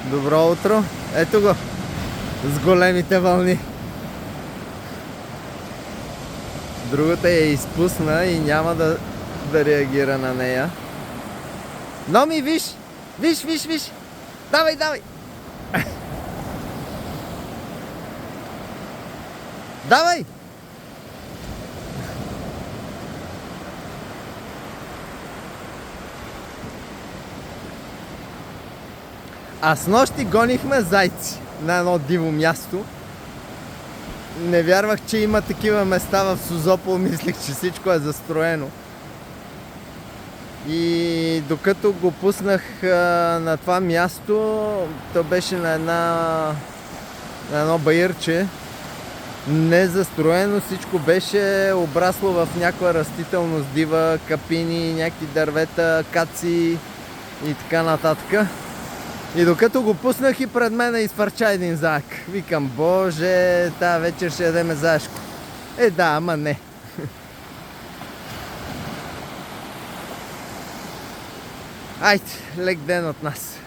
Добро утро. Ето го. С големите вълни. Другата я изпусна и няма да реагира на нея. Номи, виж! Виж! Давай! Давай! А с нощи гонихме зайци на едно диво място. Не вярвах, че има такива места в Созопол, мислех, че всичко е застроено. И докато го пуснах на това място, то беше на едно баирче, незастроено, всичко беше обрасло в някаква растителност дива, капини, някакви дървета, каци и така нататък. И докато го пуснах и пред мен изфърча един заек. Викам, боже, тази вечер ще ядеме заешко. Да, ама не. Айде, лек ден от нас.